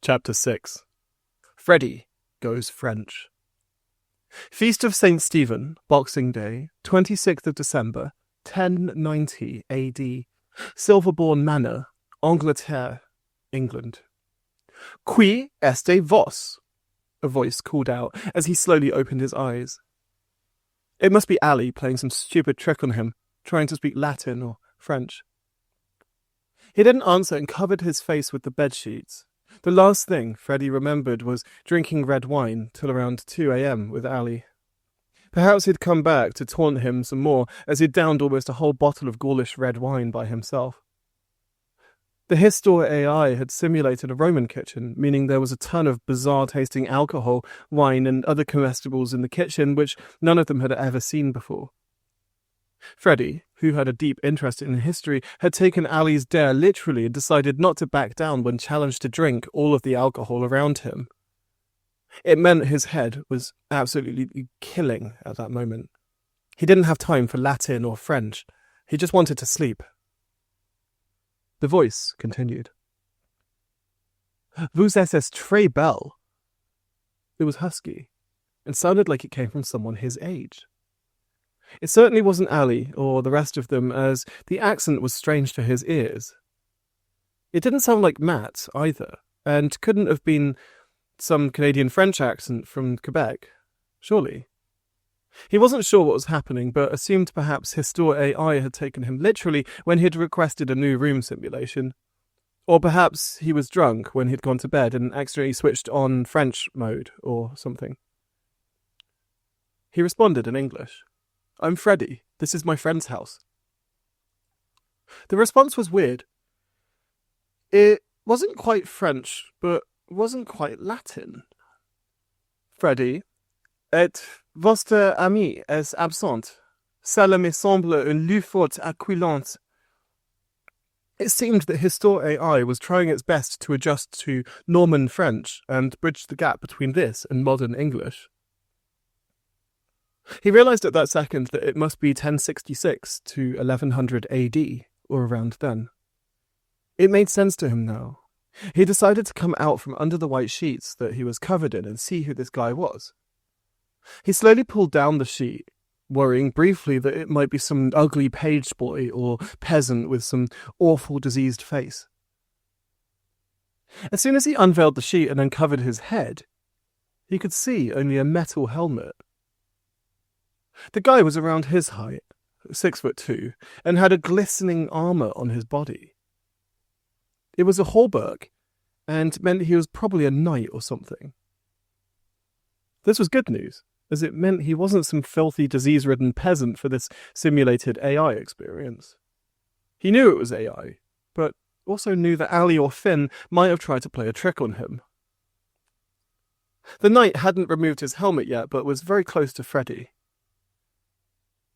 Chapter 6. Freddy Goes French. Feast of St. Stephen, Boxing Day, 26th of December, 1090 AD. Silverbourne Manor, Angleterre, England. Qui este vos? A voice called out as he slowly opened his eyes. It must be Ali playing some stupid trick on him, trying to speak Latin or French. He didn't answer and covered his face with the bedsheets. The last thing Freddy remembered was drinking red wine till around 2 a.m. with Ali. Perhaps he'd come back to taunt him some more, as he'd downed almost a whole bottle of Gaulish red wine by himself. The HistorAI had simulated a Roman kitchen, meaning there was a ton of bizarre-tasting alcohol, wine, and other comestibles in the kitchen which none of them had ever seen before. Freddy, who had a deep interest in history, had taken Ali's dare literally and decided not to back down when challenged to drink all of the alcohol around him. It meant his head was absolutely killing at that moment. He didn't have time for Latin or French. He just wanted to sleep. The voice continued. Vous êtes très belle. It was husky, and sounded like it came from someone his age. It certainly wasn't Ali or the rest of them, as the accent was strange to his ears. It didn't sound like Matt either, and couldn't have been some Canadian-French accent from Quebec, surely. He wasn't sure what was happening, but assumed perhaps HistorAI had taken him literally when he'd requested a new room simulation. Or perhaps he was drunk when he'd gone to bed and accidentally switched on French mode or something. He responded in English. I'm Freddy. This is my friend's house. The response was weird. It wasn't quite French, but wasn't quite Latin. Freddy, et votre ami est absent. Cela me semble une lutte forte acculante. It seemed that HistorAI was trying its best to adjust to Norman French and bridge the gap between this and modern English. He realised at that second that it must be 1066 to 1100 AD, or around then. It made sense to him now. He decided to come out from under the white sheets that he was covered in and see who this guy was. He slowly pulled down the sheet, worrying briefly that it might be some ugly page boy or peasant with some awful diseased face. As soon as he unveiled the sheet and uncovered his head, he could see only a metal helmet. The guy was around his height, 6'2", and had a glistening armour on his body. It was a hauberk, and meant he was probably a knight or something. This was good news, as it meant he wasn't some filthy, disease-ridden peasant for this simulated AI experience. He knew it was AI, but also knew that Ali or Finn might have tried to play a trick on him. The knight hadn't removed his helmet yet, but was very close to Freddy.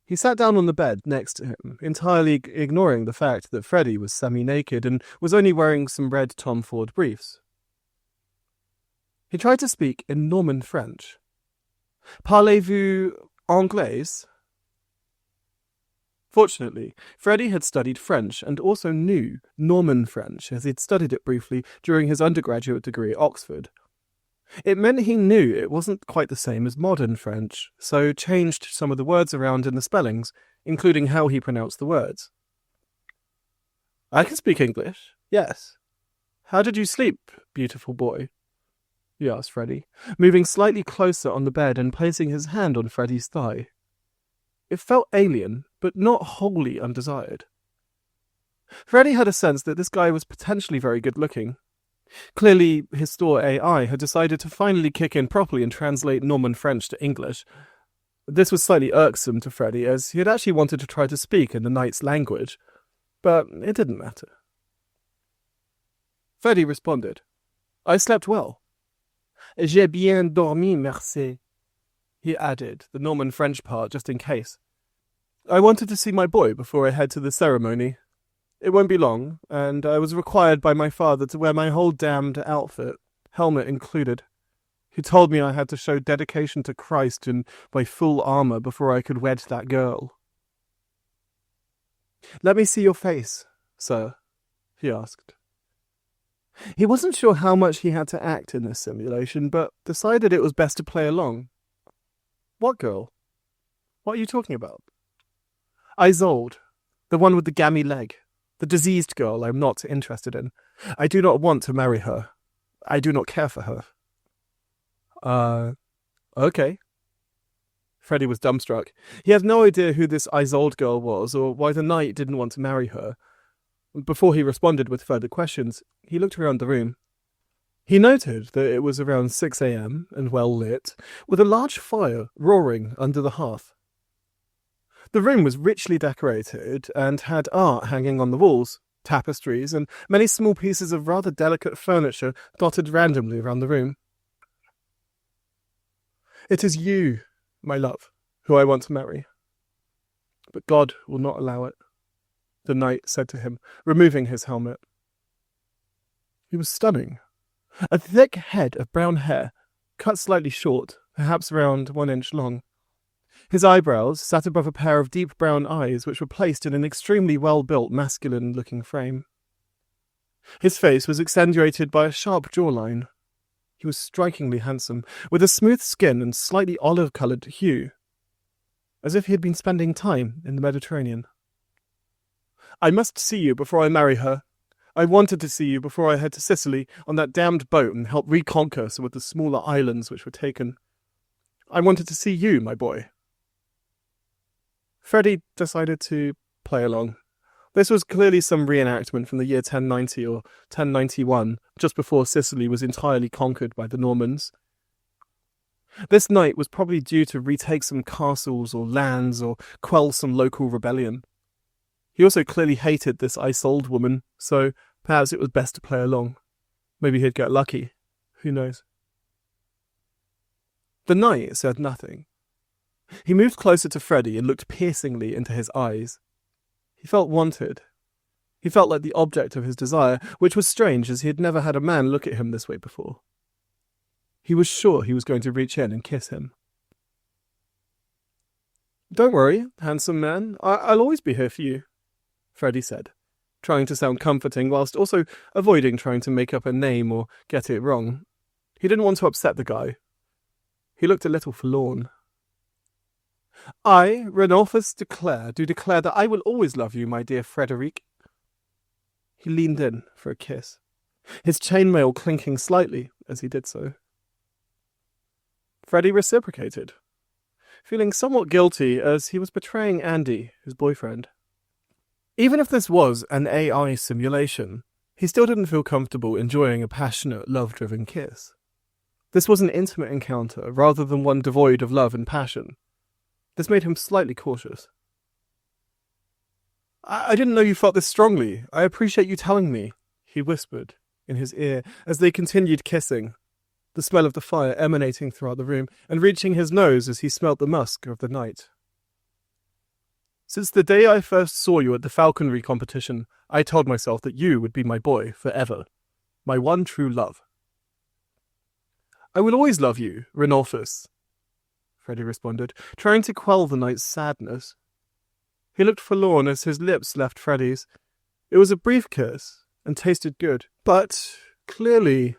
He sat down on the bed next to him, entirely ignoring the fact that Freddy was semi-naked and was only wearing some red Tom Ford briefs. He tried to speak in Norman French. Parlez-vous anglais? Fortunately, Freddy had studied French and also knew Norman French, as he'd studied it briefly during his undergraduate degree at Oxford. It meant he knew it wasn't quite the same as modern French, so changed some of the words around in the spellings, including how he pronounced the words. I can speak English, yes. How did you sleep, beautiful boy? He asked Freddy, moving slightly closer on the bed and placing his hand on Freddy's thigh. It felt alien, but not wholly undesired. Freddy had a sense that this guy was potentially very good-looking. Clearly, HistorAI had decided to finally kick in properly and translate Norman French to English. This was slightly irksome to Freddy, as he had actually wanted to try to speak in the knight's language, but it didn't matter. Freddy responded, I slept well. J'ai bien dormi, merci. He added the Norman French part just in case. I wanted to see my boy before I head to the ceremony. It won't be long, and I was required by my father to wear my whole damned outfit, helmet included. He told me I had to show dedication to Christ in my full armour before I could wed that girl. Let me see your face, sir, he asked. He wasn't sure how much he had to act in this simulation, but decided it was best to play along. What girl? What are you talking about? Isolde, the one with the gammy leg. The diseased girl I'm not interested in. I do not want to marry her. I do not care for her. Okay. Freddy was dumbstruck. He had no idea who this Isolde girl was, or why the knight didn't want to marry her. Before he responded with further questions, he looked around the room. He noted that it was around 6 a.m. and well lit, with a large fire roaring under the hearth. The room was richly decorated and had art hanging on the walls, tapestries, and many small pieces of rather delicate furniture dotted randomly around the room. It is you, my love, who I want to marry. But God will not allow it, the knight said to him, removing his helmet. He was stunning. A thick head of brown hair, cut slightly short, perhaps around 1 inch long. His eyebrows sat above a pair of deep brown eyes which were placed in an extremely well-built masculine-looking frame. His face was accentuated by a sharp jawline. He was strikingly handsome, with a smooth skin and slightly olive-coloured hue, as if he had been spending time in the Mediterranean. I must see you before I marry her. I wanted to see you before I head to Sicily on that damned boat and help reconquer some of the smaller islands which were taken. I wanted to see you, my boy. Freddy decided to play along. This was clearly some reenactment from the year 1090 or 1091, just before Sicily was entirely conquered by the Normans. This knight was probably due to retake some castles or lands or quell some local rebellion. He also clearly hated this Isolde woman, so perhaps it was best to play along. Maybe he'd get lucky. Who knows? The knight said nothing. He moved closer to Freddy and looked piercingly into his eyes. He felt wanted. He felt like the object of his desire, which was strange as he had never had a man look at him this way before. He was sure he was going to reach in and kiss him. Don't worry, handsome man. I'll always be here for you, Freddy said, trying to sound comforting whilst also avoiding trying to make up a name or get it wrong. He didn't want to upset the guy. He looked a little forlorn. I, Renolphus do declare that I will always love you, my dear Frederic. He leaned in for a kiss, his chainmail clinking slightly as he did so. Freddy reciprocated, feeling somewhat guilty as he was betraying Andy, his boyfriend. Even if this was an AI simulation, he still didn't feel comfortable enjoying a passionate, love-driven kiss. This was an intimate encounter rather than one devoid of love and passion. This made him slightly cautious. I didn't know you felt this strongly. I appreciate you telling me, he whispered in his ear as they continued kissing, the smell of the fire emanating throughout the room and reaching his nose as he smelt the musk of the night. Since the day I first saw you at the falconry competition, I told myself that you would be my boy forever, my one true love. I will always love you, Renolphus, Freddy responded, trying to quell the knight's sadness. He looked forlorn as his lips left Freddy's. It was a brief kiss, and tasted good, but clearly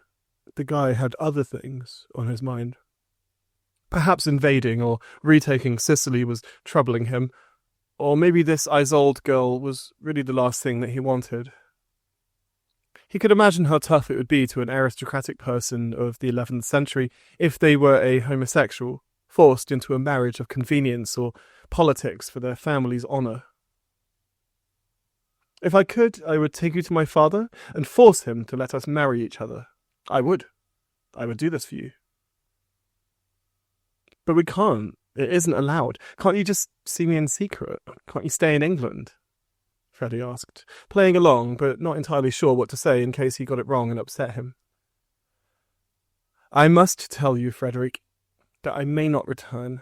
the guy had other things on his mind. Perhaps invading or retaking Sicily was troubling him, or maybe this Isolde girl was really the last thing that he wanted. He could imagine how tough it would be to an aristocratic person of the 11th century if they were a homosexual, forced into a marriage of convenience or politics for their family's honour. If I could, I would take you to my father and force him to let us marry each other. I would. I would do this for you. But we can't. It isn't allowed. Can't you just see me in secret? Can't you stay in England? Freddy asked, playing along, but not entirely sure what to say in case he got it wrong and upset him. I must tell you, Frederick, that I may not return.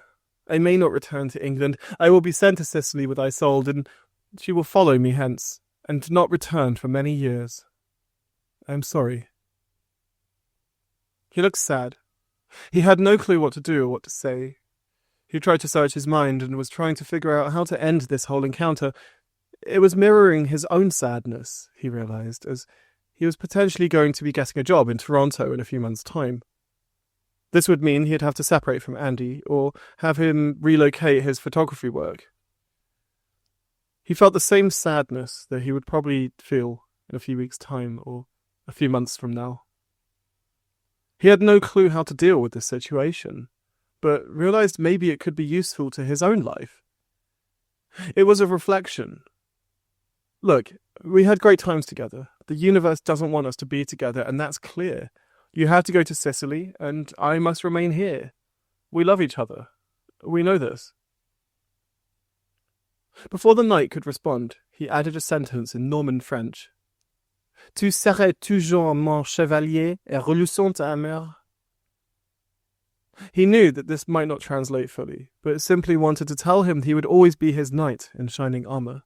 I may not return to England. I will be sent to Sicily with Isolde, and she will follow me hence, and not return for many years. I am sorry. He looked sad. He had no clue what to do or what to say. He tried to search his mind and was trying to figure out how to end this whole encounter. It was mirroring his own sadness, he realized, as he was potentially going to be getting a job in Toronto in a few months' time. This would mean he'd have to separate from Andy or have him relocate his photography work. He felt the same sadness that he would probably feel in a few weeks' time or a few months from now. He had no clue how to deal with this situation, but realized maybe it could be useful to his own life. It was a reflection. Look, we had great times together. The universe doesn't want us to be together, and that's clear. You had to go to Sicily, and I must remain here. We love each other. We know this. Before the knight could respond, he added a sentence in Norman French. Tu serais toujours mon chevalier et reluisant amour. He knew that this might not translate fully, but simply wanted to tell him he would always be his knight in shining armour.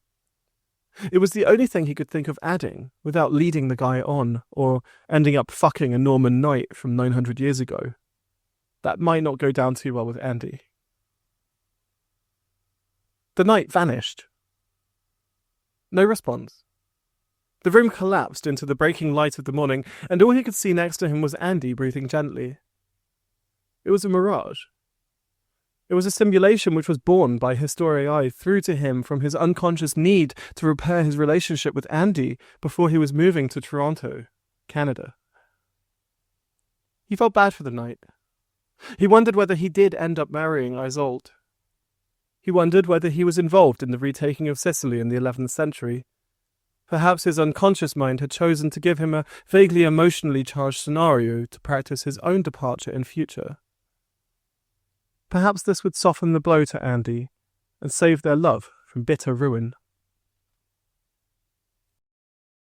It was the only thing he could think of adding without leading the guy on or ending up fucking a Norman knight from 900 years ago. That might not go down too well with Andy. The knight vanished. No response. The room collapsed into the breaking light of the morning, and all he could see next to him was Andy breathing gently. It was a mirage. It was a simulation which was born by HistorAI through to him from his unconscious need to repair his relationship with Andy before he was moving to Toronto, Canada. He felt bad for the knight. He wondered whether he did end up marrying Isolde. He wondered whether he was involved in the retaking of Sicily in the 11th century. Perhaps his unconscious mind had chosen to give him a vaguely emotionally charged scenario to practice his own departure in future. Perhaps this would soften the blow to Andy and save their love from bitter ruin.